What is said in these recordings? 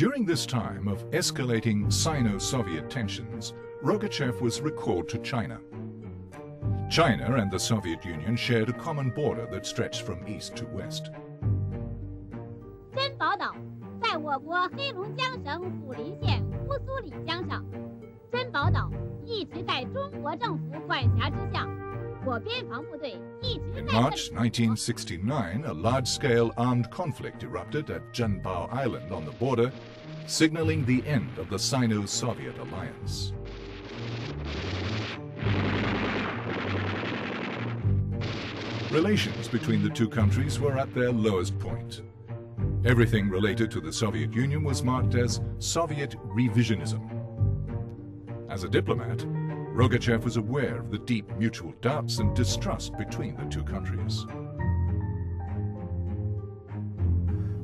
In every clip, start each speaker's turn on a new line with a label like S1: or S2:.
S1: During this time of escalating Sino-Soviet tensions, Rogachev was recalled to China. China and the Soviet Union shared a common border that stretched from east to west.
S2: 珍宝岛在我国黑龙江省虎林县乌苏里江上，珍宝岛一直在中国政府管辖之下。我边防部队一直在。
S1: In March 1969, a large-scale armed conflict erupted at Zhenbao Island on the border, signaling the end of the Sino-Soviet alliance. Relations between the two countries were at their lowest point. Everything related to the Soviet Union was marked as Soviet revisionism. As a diplomat, Rogachev was aware of the deep mutual doubts and distrust between the two countries.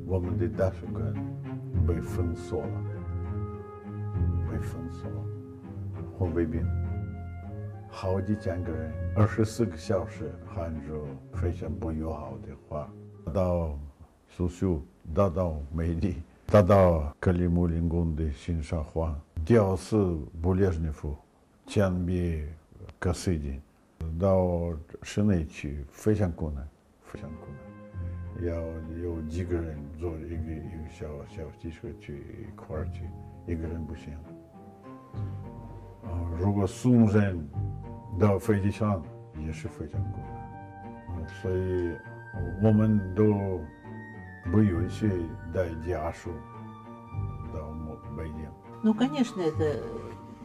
S3: 我们的大使馆被封锁了，红卫兵，好几千个人，24个小时喊着非常不友好的话，到苏苏，打到美丽，打到克里姆林宫的欣赏画，吊死布列日涅夫。 枪毙各司机，到室内去非常困难，要有几个人坐一个小汽车去一块儿去，一个人不行。如果送人到飞机上也是非常困难，所以我们都不允许带家属到北京。
S4: Ну, конечно, это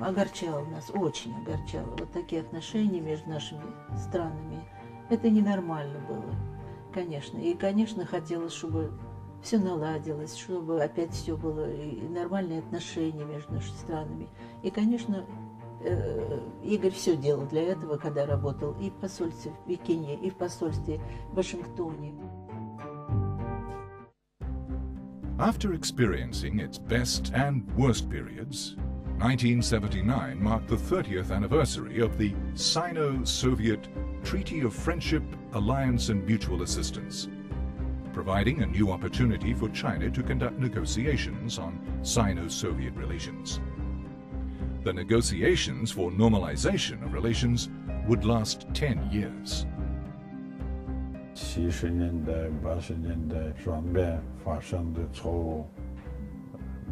S4: огорчало нас, очень огорчало. Вот такие отношения между нашими странами. Это ненормально было, конечно. И, конечно, хотелось, чтобы все наладилось, чтобы опять все было, и нормальные отношения между нашими странами. И, конечно, Игорь все делал для этого, когда работал и в посольстве в Пекине, и в посольстве в Вашингтоне.
S1: After experiencing its best and worst periods, 1979 marked the 30th anniversary of the Sino-Soviet Treaty of Friendship, Alliance and Mutual Assistance, providing a new opportunity for China to conduct negotiations on Sino-Soviet relations. The negotiations for normalization of relations would last 10 years.
S3: 70年代、80年代双边发生的错误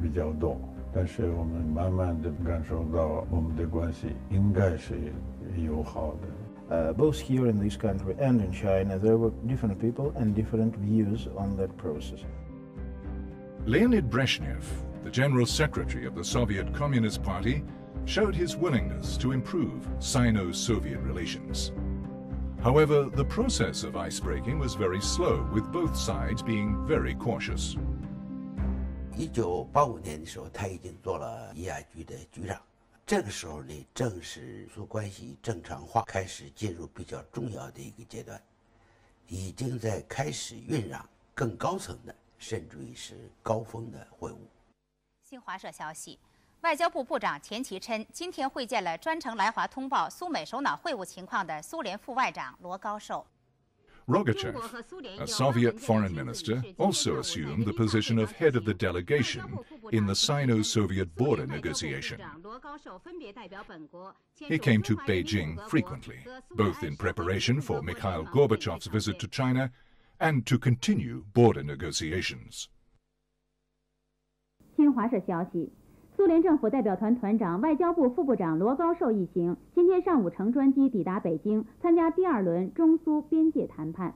S3: 比较多。 但是我们慢慢地感受到，我们的关系应该是友好的。
S5: Both here in this country and in China, there were different people and different views on that process.
S1: Leonid Brezhnev, the General Secretary of the Soviet Communist Party, showed his willingness to improve Sino-Soviet relations. However, the process of icebreaking was very slow, with both sides being very cautious.
S6: 1985年的时候，他已经做了伊亚局的局长。这个时候呢，正是苏关系正常化开始进入比较重要的一个阶段，已经在开始酝酿更高层的，甚至于是高峰的会晤。
S7: 新华社消息，外交部部长钱其琛今天会见了专程来华通报苏美首脑会晤情况的苏联副外长罗高寿。
S1: Rogachev, a Soviet foreign minister, also assumed the position of head of the delegation in the Sino-Soviet border negotiation. He came to Beijing frequently, both in preparation for Mikhail Gorbachev's visit to China and to continue border negotiations.
S2: 新华社消息。 苏联政府代表团团长、外交部副部长罗高寿一行今天上午乘专机抵达北京，参加第二轮中苏边界谈判。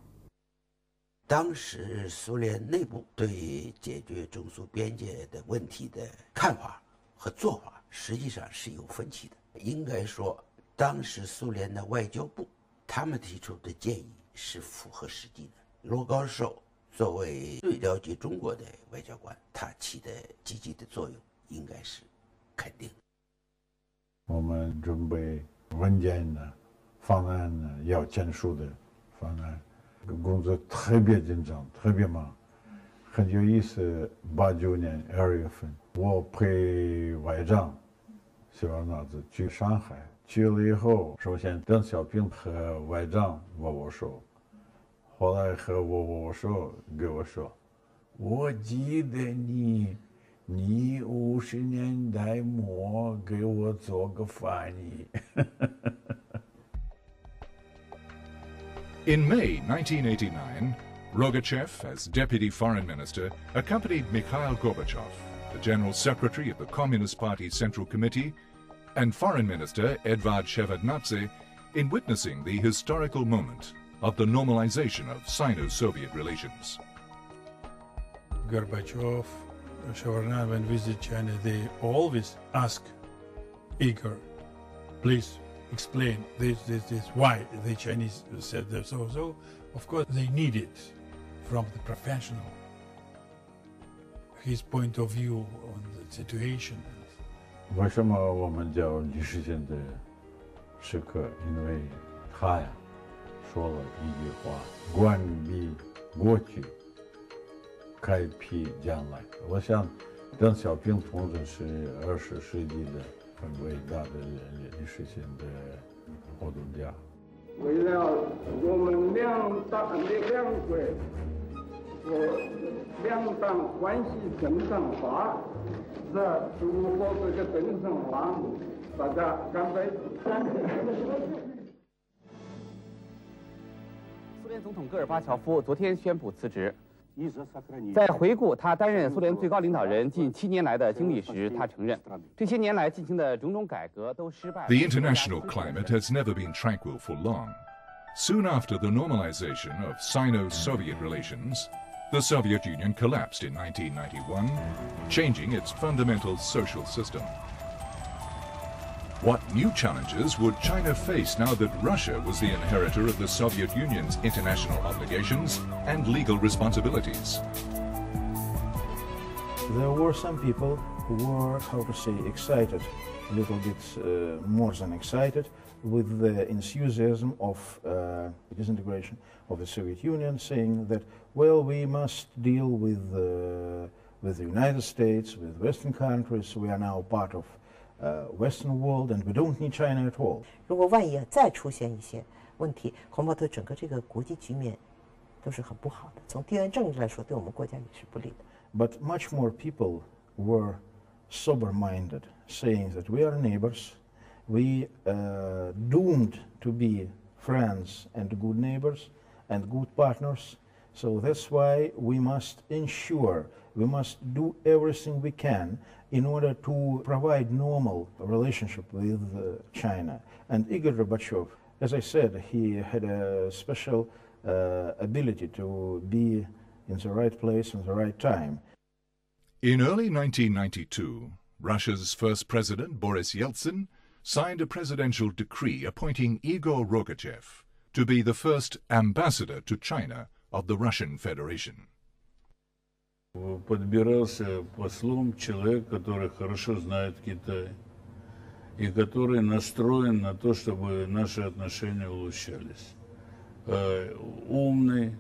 S6: 当时苏联内部对解决中苏边界的问题的看法和做法，实际上是有分歧的。应该说，当时苏联的外交部他们提出的建议是符合实际的。罗高寿作为最了解中国的外交官，他起的积极的作用。 应该是肯定的。
S3: 我们准备文件呢、方案呢，要签署的方案，工作特别紧张，特别忙。很有意思，89年2月份，我陪外长谢尔纳兹去上海，去了以后，首先邓小平和外长握握手，后来和我握手，给我说，我记得你。你50年代末给我做个翻译。
S1: In May 1989, Rogachev, as Deputy Foreign Minister, accompanied Mikhail Gorbachev, the General Secretary of the Communist Party Central Committee, and Foreign Minister Edvard Shevardnadze in witnessing the historical moment of the normalization of Sino-Soviet relations.
S8: Gorbachev, Shevardnadze, when visit China, they always ask Igor, please explain this, why the Chinese said that. So, of course, they need it from the professional, his point of view on the situation.
S3: 为什么我们叫历史性的时刻？因为他呀说了一句话：关闭过去，开辟将来。我想，邓小平同志是20世纪的很伟大的历史性的活动家。
S9: 为了我们两国和两党关系正常化，是如何这个正常化？大家干杯！
S10: 苏联总统戈尔巴乔夫昨天宣布辞职。在回顾他担任苏联最高领导人近7年来的经历时，他承认，这些年来进行的种种改革都失败。
S1: The international climate has never been tranquil for long. Soon after the normalization of Sino-Soviet relations, the Soviet Union collapsed in 1991, changing its fundamental social system. What new challenges would China face now that Russia was the inheritor of the Soviet Union's international obligations and legal responsibilities?
S5: There were some people who were, how to say, excited, a little bit more than excited, with the enthusiasm of disintegration of the Soviet Union, saying that, well, we must deal with the United States, with Western countries, we are now part of Western world, and we don't need China at all.
S4: 如果万一再出现一些问题，恐怕对整个这个国际局面都是很不好的。从地缘政治来说，对我们国家也是不利的。
S5: But much more people were sober-minded, saying that we are neighbors, we doomed to be friends and good neighbors and good partners. So that's why we must ensure, we must do everything we can in order to provide normal relationship with China. And Igor Gorbachev, as I said, he had a special ability to be in the right place at the right time.
S1: In early 1992, Russia's first president, Boris Yeltsin, signed a presidential decree appointing Igor Rogachev to be the first ambassador to China of the Russian Federation.
S3: Подбирался послом человек, который хорошо знает Китай и который настроен на то, чтобы наши отношения улучшались. Умный,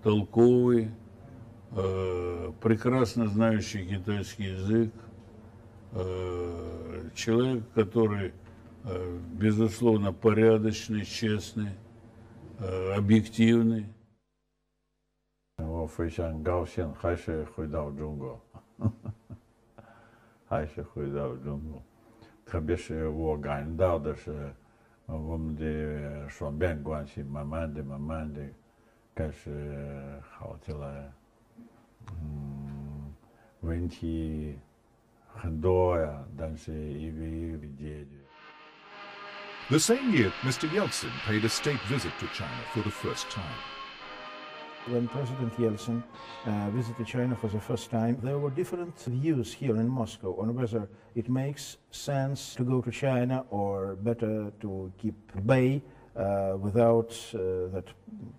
S3: толковый, прекрасно знающий китайский язык, человек, который, безусловно, порядочный, честный, объективный. 我非常高兴，还是回到中国，还是回到中国。特别是我感到的是，我们的双边关系慢慢的开始好起来。问题很多呀，但是一个一个解决。
S1: The same year, Mr. Yeltsin paid a state visit to China for the first time.
S5: When President Yeltsin visited China for the first time, there were different views here in Moscow on whether it makes sense to go to China or better to keep bay without that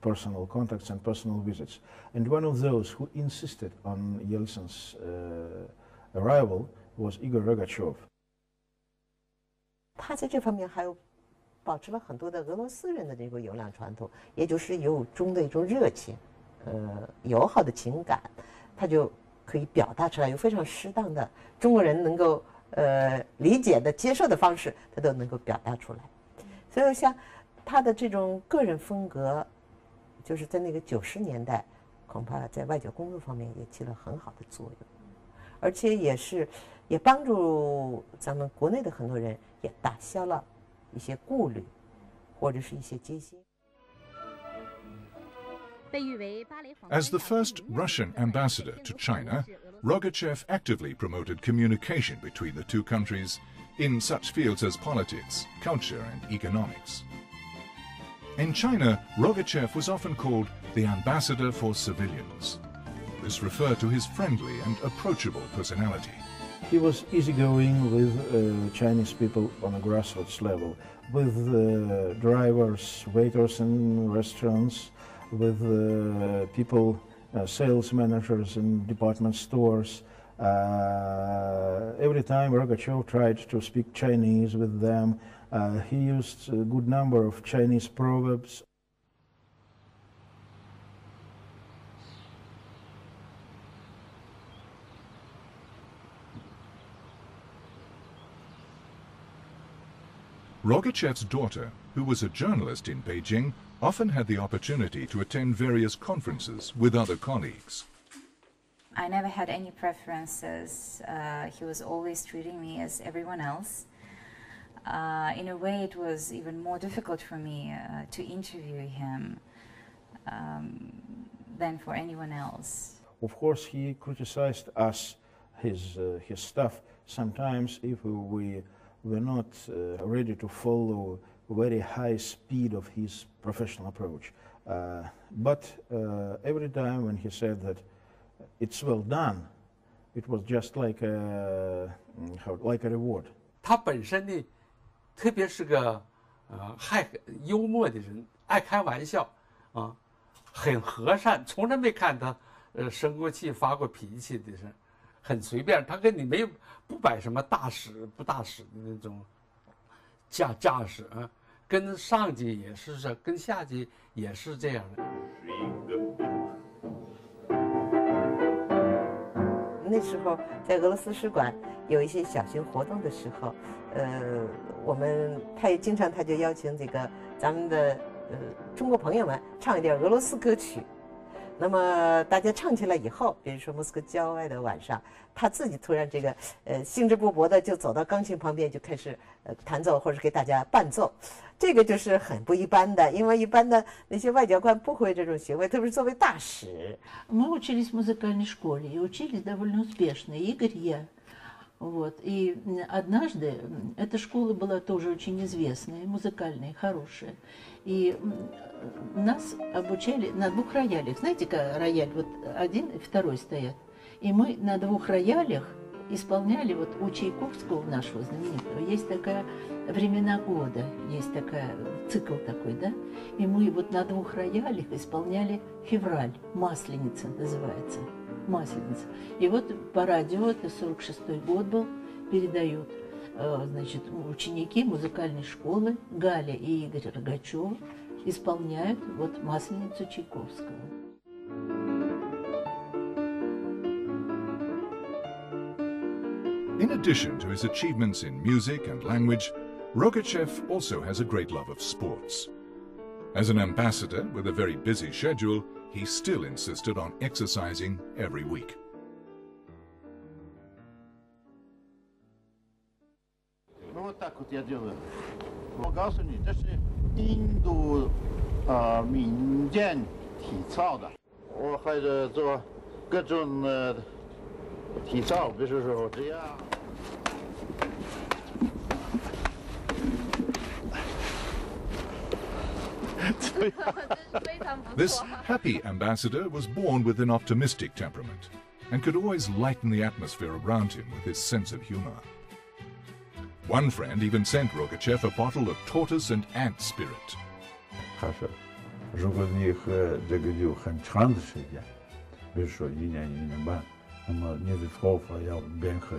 S5: personal contacts and personal visits. And one of those who insisted on Yeltsin's arrival was Igor Rogachev.
S4: 他在这方面还有保持了很多的俄罗斯人的这个优良传统，也就是由衷的一种热情。友好的情感，他就可以表达出来，有非常适当的中国人能够理解的、接受的方式，他都能够表达出来。所以像他的这种个人风格，就是在那个90年代，恐怕在外交工作方面也起了很好的作用。
S11: 而且也帮助咱们国内的很多人也打消了一些顾虑，或者是一些戒心。
S1: As the first Russian ambassador to China, Rogachev actively promoted communication between the two countries in such fields as politics, culture, and economics. In China, Rogachev was often called the ambassador for civilians. This referred to his friendly and approachable personality.
S5: He was easygoing with Chinese people on a grassroots level, with drivers, waiters in restaurants, with people, sales managers in department stores. Every time Rogachev tried to speak Chinese with them, he used a good number of Chinese proverbs.
S1: Rogachev's daughter, who was a journalist in Beijing, often had the opportunity to attend various conferences with other colleagues.
S12: I never had any preferences. He was always treating me as everyone else. In a way, it was even more difficult for me to interview him than for anyone else.
S5: Of course, he criticized us, his staff, sometimes if we were not ready to follow very high speed of his professional approach. But every time when he said that it's well done, it was just like a reward.
S13: 他本身呢，特别是个幽默的人，爱开玩笑啊，很和善，从来没看他生过气、发过脾气的人，很随便。他跟你不摆什么大使不大使的那种架势啊。 跟上级也是这，跟下级也是这样的。
S11: 那时候在俄罗斯使馆有一些小型活动的时候，他也经常就邀请咱们的中国朋友们唱一点俄罗斯歌曲。那么大家唱起来以后，比如说莫斯科郊外的晚上，他自己突然兴致勃勃的就走到钢琴旁边，就开始弹奏或者给大家伴奏。这个就是很不一般的，因为一般的那些外交官不会这种行为，特别是作为大使。
S4: Мы учились в музыкальной школе и учились довольно успешно. Игорь, я. Вот. И однажды эта школа была тоже очень известная, музыкальная, хорошая. И нас обучали на двух роялях. Знаете, как рояль, вот один и второй стоят. И мы на двух роялях исполняли, вот у Чайковского, нашего знаменитого, есть такая «Времена года», есть такая, цикл такой, да? И мы вот на двух роялях исполняли «Февраль», «Масленица» называется, «Масленица». И вот по радио, это 46-й год был, передают, значит, ученики музыкальной школы Галя и Игорь Рогачев исполняют вот «Масленицу» Чайковского.
S1: In addition to his achievements in music and language, Rogachev also has a great love of sports. As an ambassador with a very busy schedule, he still insisted on exercising every week.
S3: Вот так вот я делаю. 我告诉你，这是印度民间体操的。我还在做各种体操，比如说这样。
S1: This happy ambassador was born with an optimistic temperament and could always lighten the atmosphere around him with his sense of humor. One friend even sent Rogachev a bottle of tortoise and ant spirit.
S3: 他说，如果你喝这个酒很长的时间，比如说1年、1年半，那么你的头发要变黑。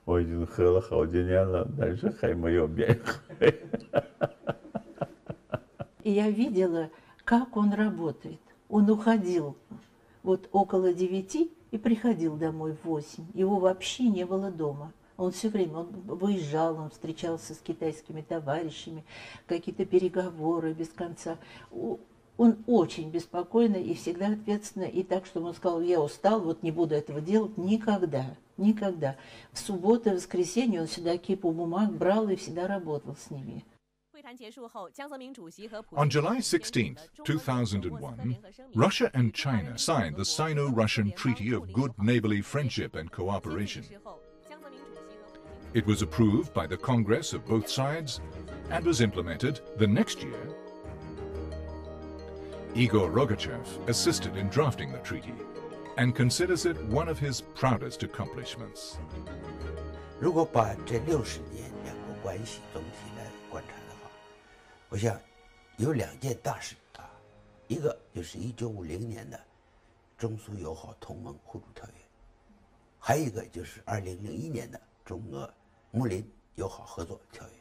S3: 我已经喝了好几年了，但是还没有变黑。
S4: И я видела, как он работает. Он уходил вот около 9 и приходил домой в 8. Его вообще не было дома. Он все время, он выезжал, он встречался с китайскими товарищами, какие-то переговоры без конца. Он очень беспокойный и всегда ответственный. И так, что он сказал, я устал, вот не буду этого делать никогда, никогда. В субботу и воскресенье он всегда кипу бумаг брал и всегда работал с ними.
S1: On July 16, 2001, Russia and China signed the Sino-Russian Treaty of Good Neighborly Friendship and Cooperation. It was approved by the Congress of both sides and was implemented the next year. Igor Rogachev assisted in drafting the treaty and considers it one of his proudest accomplishments.
S6: 如果把这60年两国关系总体来观察的话，我想有2件大事啊，一个就是1950年的中苏友好同盟互助条约，还有一个就是2001年的中俄睦邻友好合作条约。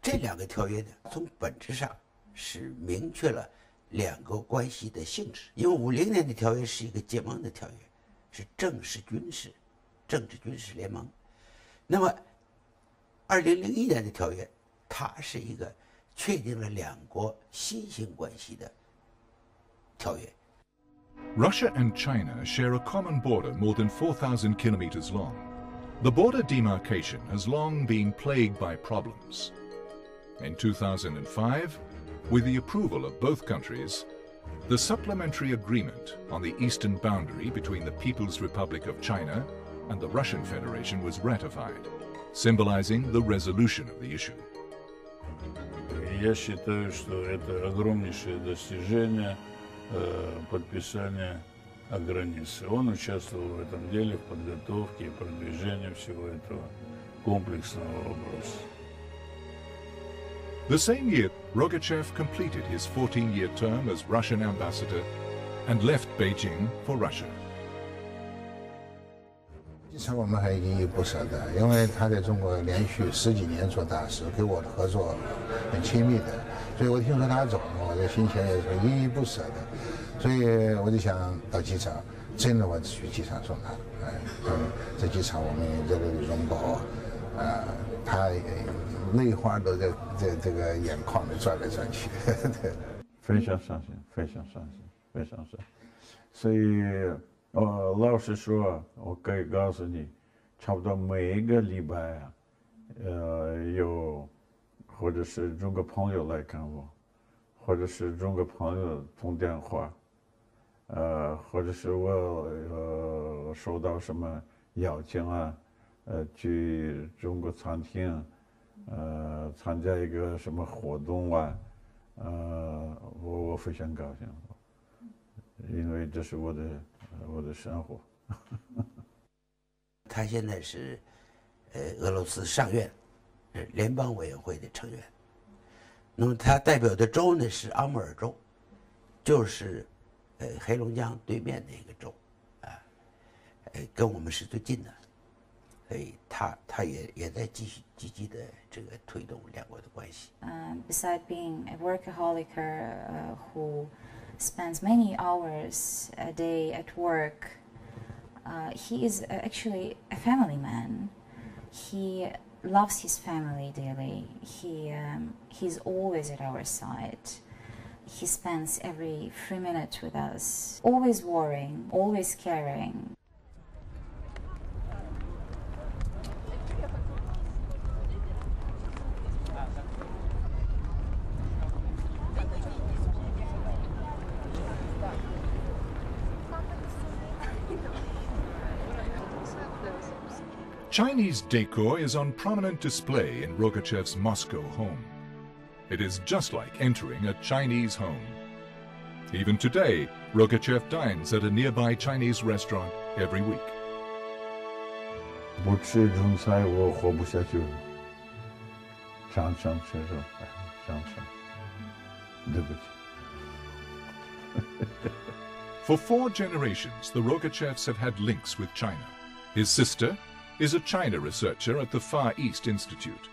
S6: 这2个条约呢，从本质上是明确了两国关系的性质。因为50年的条约是一个结盟的条约，是政治军事联盟。那么2001年的条约，它是一个确定了两国新型关系的条约。
S1: Russia and China share a common border more than 4,000 kilometers long. The border demarcation has long been plagued by problems. In 2005, with the approval of both countries, the supplementary agreement on the eastern boundary between the People's Republic of China and the Russian Federation was ratified, symbolizing the resolution of the issue.
S3: Я считаю, что это огромнейшее достижение подписания о границе. Он участвовал в этом деле, в подготовке и продвижении всего этого комплексного вопроса.
S1: The same year, Rogachev completed his 14-year term as Russian ambassador and left Beijing for Russia.
S14: 这场我们还依依不舍的，因为他在中国连续10几年做大使，跟我的合作很亲密的，所以我听说他走了，我的心情也是依依不舍的，所以我就想到机场，真的我去机场送他，在机场我们热烈的拥抱，他泪花都在这个眼眶里转来转去，对，
S3: 非常伤心，非常伤心，非常伤心，所以。老实说，我可以告诉你，差不多每一个礼拜啊，有或者是中国朋友来看我，或者是中国朋友通电话，或者是我收到什么邀请啊，去中国餐厅，参加一个什么活动啊，我非常高兴，因为这是我的生活。
S6: 他现在是俄罗斯上院联邦委员会的成员。那么他代表的州呢是阿穆尔州，就是黑龙江对面的一个州啊，跟我们是最近的，所以他也在积极的这个推动两国的关系。
S12: Besides being a workaholic who spends many hours a day at work. He is actually a family man. He loves his family dearly. He's always at our side. He spends every 3 minutes with us, always worrying, always caring.
S1: Chinese decor is on prominent display in Rogachev's Moscow home. It is just like entering a Chinese home. Even today, Rogachev dines at a nearby Chinese restaurant every week.
S3: 不吃中菜我活不下去了，常常吃肉，常常，对不起。
S1: For 4 generations, the Rogachevs have had links with China. His sister is a China researcher at the Far East Institute.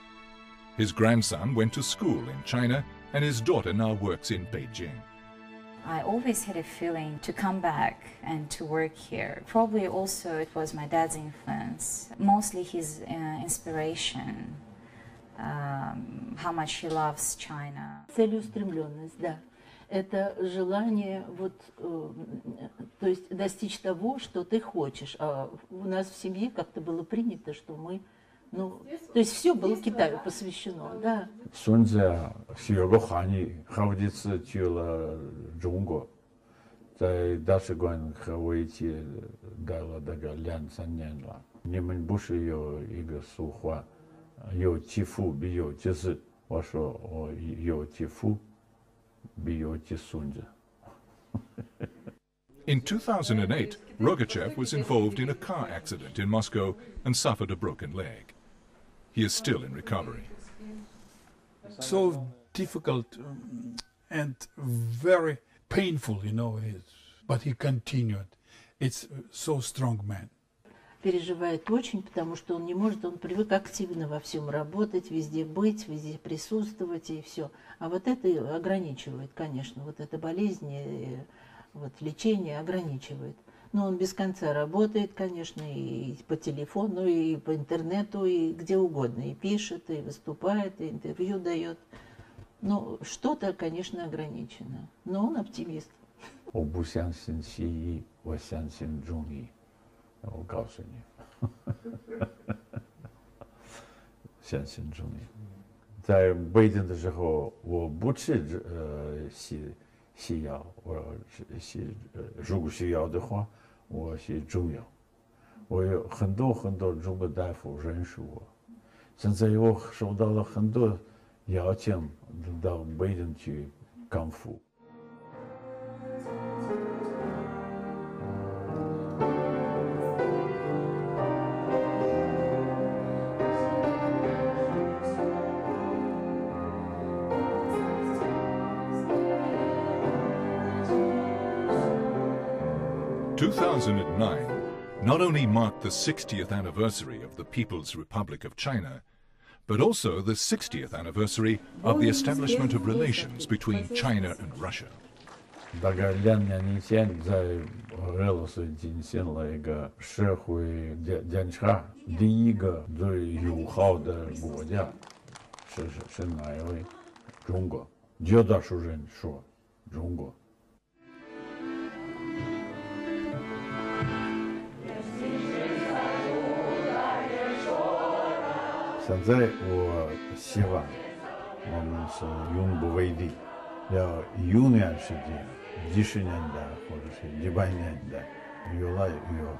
S1: His grandson went to school in China, and his daughter now works in Beijing.
S12: I always had a feeling to come back and to work here. Probably also it was my dad's influence, mostly his inspiration, how much he loves China.
S4: Целеустремленность, да. Это желание вот, то есть достичь того, что ты хочешь. А у нас в семье как-то было принято, что мы, ну, то есть все было Китаю посвящено, да.
S3: 孙子啊，学过汉语，好几次去了中国，在大使馆和我一起待了大概2-3年了。你们不是有一个俗话，有继父必有继子？我说我有继父。
S1: In 2008, Rogachev was involved in a car accident in Moscow and suffered a broken leg. He is still in recovery.
S8: So difficult and very painful, you know, but he continued. It's so strong man.
S4: Переживает очень, потому что он не может, он привык активно во всем работать, везде быть, везде присутствовать и все. А вот это ограничивает, конечно, вот эта болезнь, вот лечение ограничивает. Но он без конца работает, конечно, и по телефону, и по интернету, и где угодно, и пишет, и выступает, и интервью дает. Но что-то, конечно, ограничено. Но он оптимист.
S3: 我不相信西医，我相信中医。我告诉你，相信中医。在北京的时候，我不吃西药，我如果需要的话，我是中药。我有很多中国大夫认识我，现在我收到了很多邀请到北京去康复。
S1: 2009 not only marked the 60th anniversary of the People's Republic of China, but also the 60th anniversary of the establishment of relations between China and Russia.
S3: 大概2年以前，在俄罗斯进行了一个社会检查，第一个最友好的国家是哪一位？中国，绝大多数人说中国。现在我希望我们是永不为敌，要永远世界，几十年代或者是100年代，越来越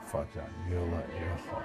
S3: 发展，越来越好。